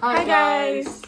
Hi guys!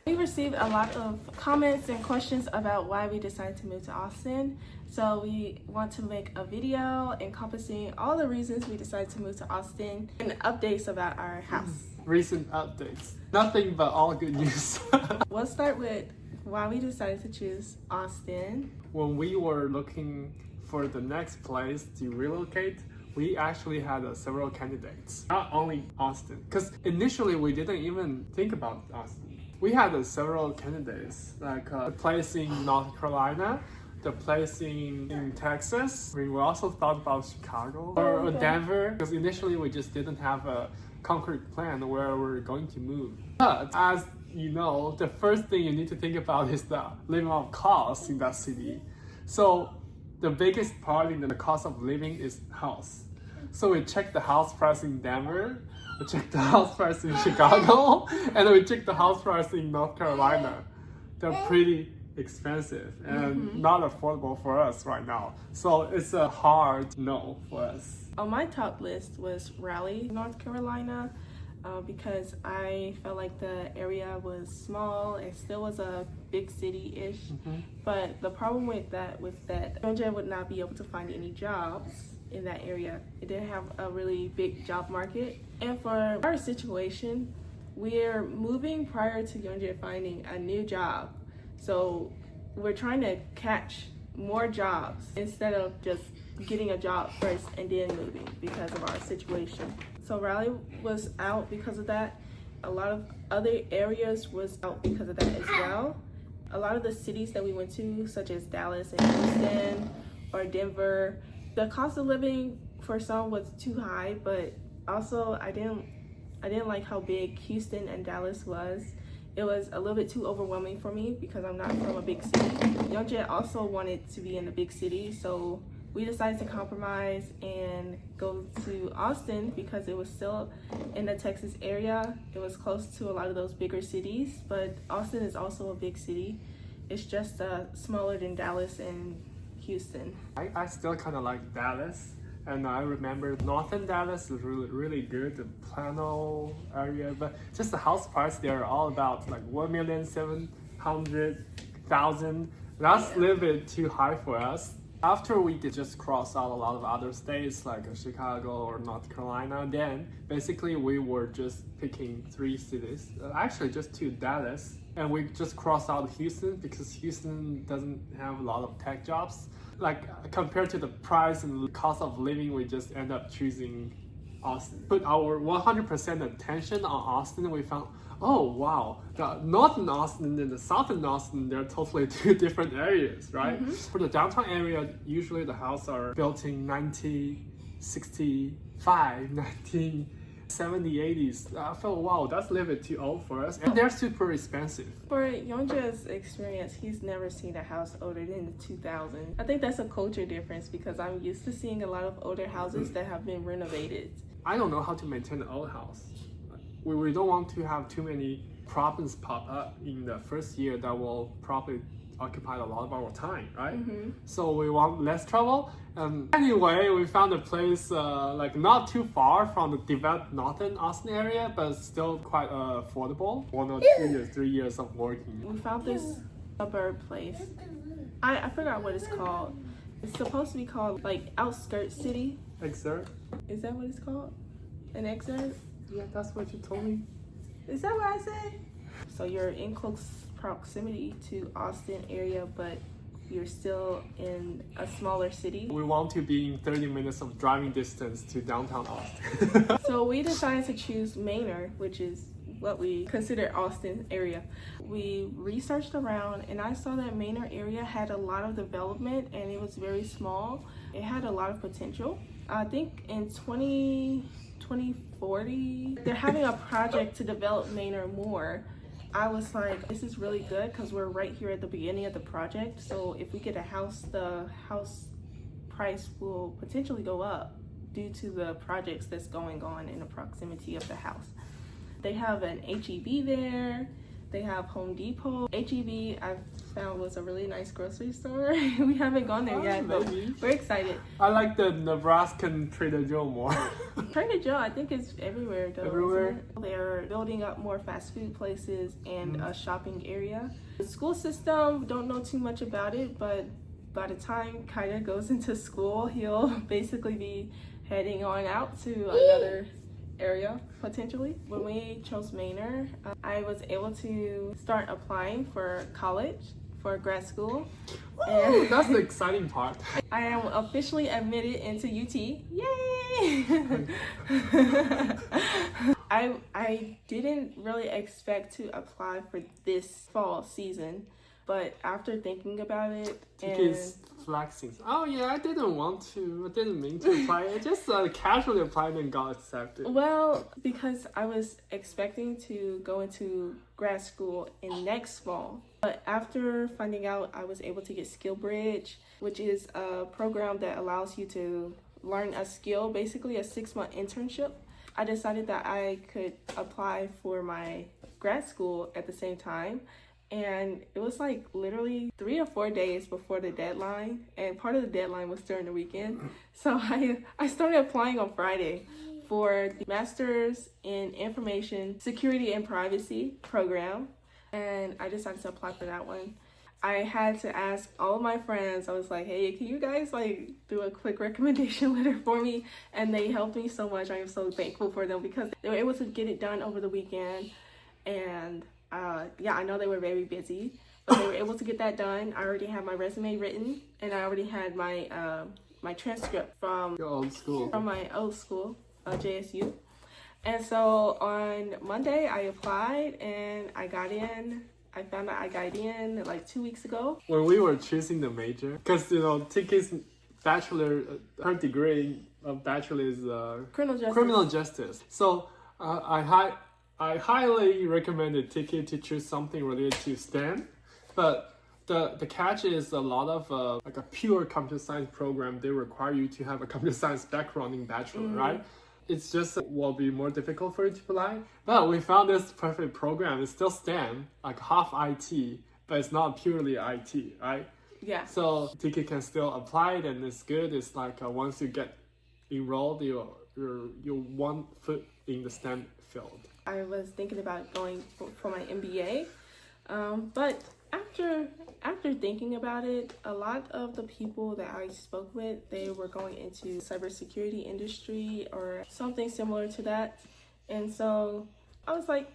We received a lot of comments and questions about why we decided to move to Austin. So we want to make a video encompassing all the reasons we decided to move to Austin and updates about our house. Recent updates. Nothing but all good news. We'll start with why we decided to choose Austin. When we were looking for the next place to relocate, we actually had several candidates, not only Austin. Because initially we didn't even think about Austin. We had several candidates, like the place in North Carolina, the place in Texas. We also thought about Chicago or Denver, because initially we just didn't have a concrete plan where we're going to move. But as you know, the first thing you need to think about is the living of costs in that city. So the biggest part in the cost of living is house. So we checked the house price in Denver, we checked the house price in Chicago, and we checked the house price in North Carolina. They're pretty expensive and not affordable for us right now. So it's a hard no for us. On my top list was Raleigh, North Carolina, because I felt like the area was small. It still was a big city-ish, but the problem with that was that Georgia would not be able to find any jobs in that area. It didn't have a really big job market. And for our situation, we're moving prior to Georgia finding a new job. So we're trying to catch more jobs instead of just getting a job first and then moving because of our situation. So Raleigh was out because of that. A lot of other areas was out because of that as well. A lot of the cities that we went to, such as Dallas and Houston or Denver, the cost of living for some was too high, but also I didn't like how big Houston and Dallas was. It was a little bit too overwhelming for me because I'm not from a big city. Youngjet also wanted to be in a big city, so we decided to compromise and go to Austin because it was still in the Texas area. It was close to a lot of those bigger cities, but Austin is also a big city. It's just smaller than Dallas and Houston. I still kind of like Dallas, and I remember northern Dallas is really good, the Plano area, but just the house price there are all about like 1,700,000. That's a little bit too high for us. After we did just cross out a lot of other states like Chicago or North Carolina, then basically we were just picking 3 cities, actually just 2, Dallas, and we just crossed out Houston because Houston doesn't have a lot of tech jobs. Like compared to the price and cost of living, we just end up choosing Austin. Put our 100% attention on Austin, we found, oh wow, the northern Austin and the southern Austin, they're totally 2 different areas, right? For the downtown area, usually the houses are built in 1965, 1970, 80s. I felt, wow, that's a little bit too old for us. And they're super expensive. For Youngja's experience, he's never seen a house older than the 2000s. I think that's a culture difference because I'm used to seeing a lot of older houses that have been renovated. I don't know how to maintain an old house. We don't want to have too many problems pop up in the first year that will probably occupy a lot of our time, right? So we want less trouble. Anyway, we found a place like not too far from the developed northern Austin area, but still quite affordable. 1 or 2 years, 3 years of working. We found this suburb place. I forgot what it's called. It's supposed to be called like outskirts city. Exurb? Is that what it's called? An exurb? Yeah, that's what you told me. Is that what I said? So you're in close proximity to Austin area, but you're still in a smaller city. We want to be in 30 minutes of driving distance to downtown Austin. So we decided to choose Manor, which is what we consider Austin area. We researched around and I saw that Manor area had a lot of development and it was very small. It had a lot of potential. I think in 2040, they're having a project to develop Manor more. I was like, this is really good because we're right here at the beginning of the project. So if we get a house, the house price will potentially go up due to the projects that's going on in the proximity of the house. They have an HEB there. They have Home Depot. HEB, I've found was a really nice grocery store. We haven't gone there yet, but maybe. we're excited. I like the Nebraskan Trader Joe more. Trader Joe, I think it's everywhere though. Everywhere? Isn't it? They're building up more fast food places and a shopping area. The school system, don't know too much about it, but by the time Kaida goes into school, he'll basically be heading on out to another area potentially. When we chose Manor, I was able to start applying for college, for grad school. And that's the exciting part. I am officially admitted into UT. Yay! I didn't really expect to apply for this fall season, but after thinking about it, Tiki's flexing. Oh yeah, I didn't mean to apply. I just casually applied and got accepted. well, because I was expecting to go into grad school in next fall, but after finding out I was able to get Skill Bridge, which is a program that allows you to learn a skill, basically a 6-month internship, I decided that I could apply for my grad school at the same time. And it was like literally 3 or 4 days before the deadline, and part of the deadline was during the weekend. So I started applying on Friday for the Master's in Information Security and Privacy program, and I decided to apply for that one. I had to ask all of my friends. I was like, hey, can you guys like do a quick recommendation letter for me? And they helped me so much. I am so thankful for them because they were able to get it done over the weekend. And yeah, I know they were very busy, but they were able to get that done. I already had my resume written, and I already had my my transcript from Your old school. From my old school, JSU. And so on Monday, I applied and I got in. I found out I got in like 2 weeks ago. When we were choosing the major, because Tiki's bachelor, her degree of bachelor is criminal justice. So I highly recommended Tiki to choose something related to STEM, but the catch is a lot of like a pure computer science program. They require you to have a computer science background in bachelor, right? It's just will be more difficult for you to apply. But we found this perfect program. It's still STEM, like half IT, but it's not purely IT, right? Yeah. So Tiki can still apply it, and it's good. It's like once you get enrolled, you're 1 foot in the STEM field. I was thinking about going for my MBA, but after thinking about it, a lot of the people that I spoke with, they were going into cybersecurity industry or something similar to that, and so I was like,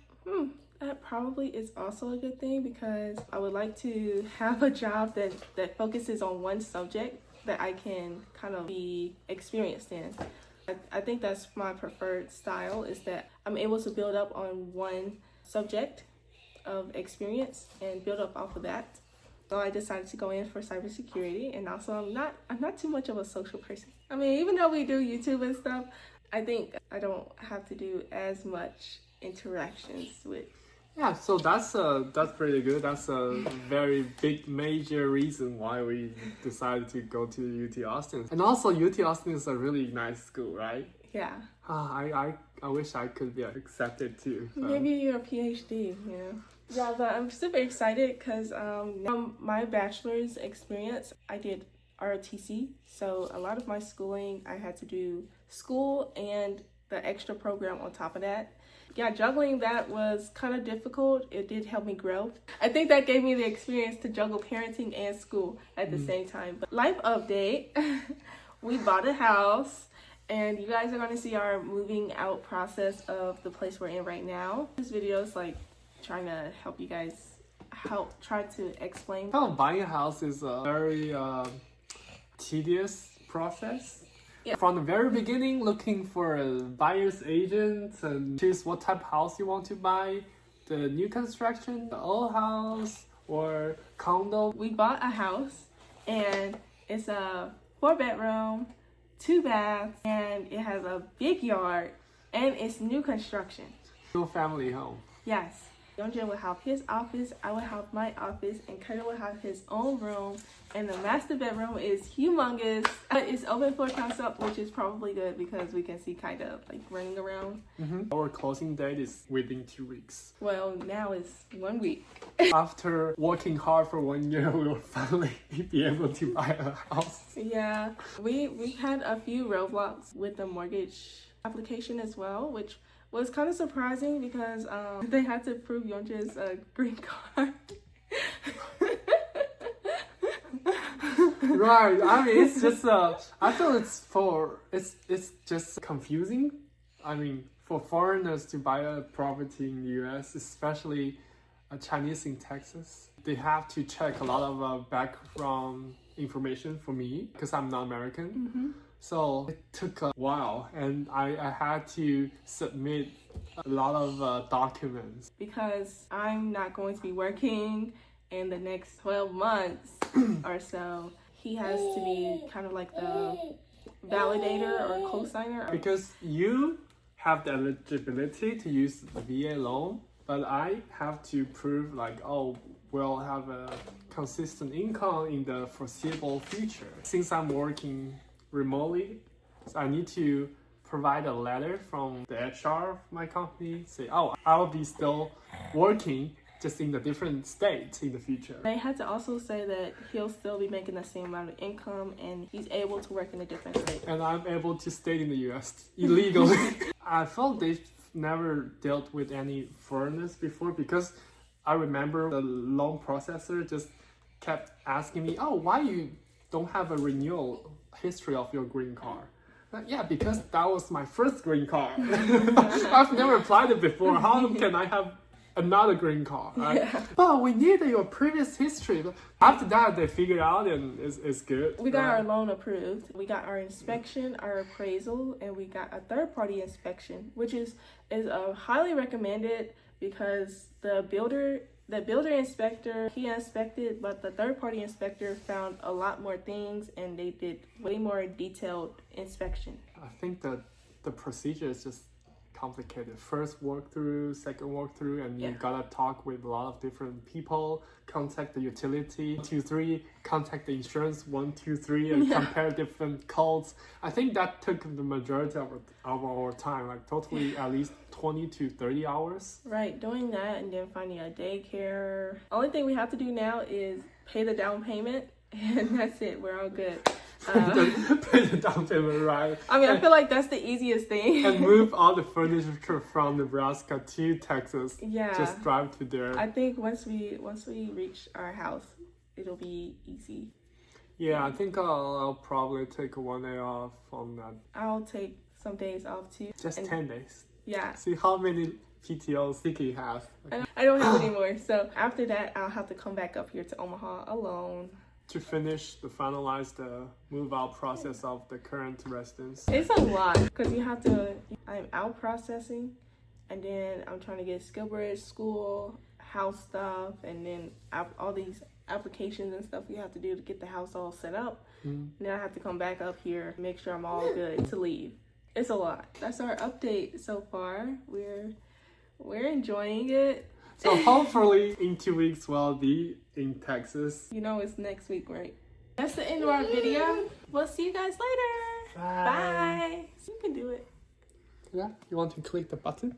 that probably is also a good thing because I would like to have a job that focuses on one subject that I can kind of be experienced in. I think that's my preferred style, is that I'm able to build up on one subject of experience and build up off of that. So I decided to go in for cybersecurity, and also I'm not too much of a social person. I mean, even though we do YouTube and stuff, I think I don't have to do as much interactions with. Yeah, so that's pretty good. That's a very big major reason why we decided to go to UT Austin. And also UT Austin is a really nice school, right? Yeah. I wish I could be accepted too. So. Maybe you're a PhD, you know. Yeah, but I'm super excited because from my bachelor's experience, I did ROTC. So a lot of my schooling, I had to do school and the extra program on top of that. Yeah, juggling that was kind of difficult. It did help me grow. I think that gave me the experience to juggle parenting and school at the same time. But life update, we bought a house, and you guys are going to see our moving out process of the place we're in right now. This video is like trying to help you guys try to explain. Buying a house is a very tedious process. Yeah. From the very beginning, looking for a buyer's agent and choose what type of house you want to buy, the new construction, the old house, or condo. We bought a house, and it's a 4-bedroom, 2 baths, and it has a big yard, and it's new construction. New family home. Yes. Yongjin will have his office, I will have my office, and Carter will have his own room. And the master bedroom is humongous. It's open for concept, which is probably good because we can see kind of like running around. Our closing date is within 2 weeks. Well, now it's 1 week. After working hard for 1 year, we will finally be able to buy a house. Yeah, we had a few roadblocks with the mortgage application as well, which was kind of surprising because they had to prove Yonja's green card. Right. I mean, it's just I feel it's just confusing. I mean, for foreigners to buy a property in the U.S., especially a Chinese in Texas, they have to check a lot of background information for me because I'm not American. Mm-hmm. So it took a while, and I had to submit a lot of documents. Because I'm not going to be working in the next 12 months or so, he has to be kind of like the validator or co-signer. Because you have the eligibility to use the VA loan, but I have to prove like, oh, we'll have a consistent income in the foreseeable future. Since I'm working remotely, so I need to provide a letter from the HR of my company, say, oh, I'll be still working just in a different state in the future. They had to also say that he'll still be making the same amount of income and he's able to work in a different state. And I'm able to stay in the US illegally. I felt they've never dealt with any foreigners before because I remember the loan processor just kept asking me, oh, why you don't have a renewal history of your green card? Yeah, because that was my first green card. I've never applied it before. How can I have another green card? Right? Yeah. Oh, we need your previous history. After that, they figured out and it's good. We got our loan approved. We got our inspection, our appraisal, and we got a third-party inspection, which is highly recommended because the builder inspector, he inspected, but the third-party inspector found a lot more things and they did way more detailed inspection. I think that the procedure is just complicated. First walkthrough, second walkthrough, and you gotta talk with a lot of different people, contact the utility, 1, 2, 3, contact the insurance, 1, 2, 3, and compare different codes. I think that took the majority of our time, like totally at least 20 to 30 hours. Right, doing that and then finding a daycare. Only thing we have to do now is pay the down payment and that's it. We're all good. Pay the down payment, right? I mean, I feel like that's the easiest thing. And move all the furniture from Nebraska to Texas. Yeah. Just drive to there. I think once we reach our house, it'll be easy. Yeah, I think I'll probably take 1 day off on that. I'll take some days off too. Just 10 days. Yeah. See how many PTOs Siki has. I don't have any more. So after that, I'll have to come back up here to Omaha alone. To finalize the move out process of the current residence. It's a lot because I'm out processing and then I'm trying to get Skillbridge, school, house stuff, and then all these applications and stuff you have to do to get the house all set up. And then I have to come back up here, make sure I'm all good to leave. It's a lot. That's our update so far. We're enjoying it. So hopefully in 2 weeks we'll be in Texas. You know it's next week, right? That's the end of our video. We'll see you guys later. Bye. Bye. You can do it. Yeah, you want to click the button?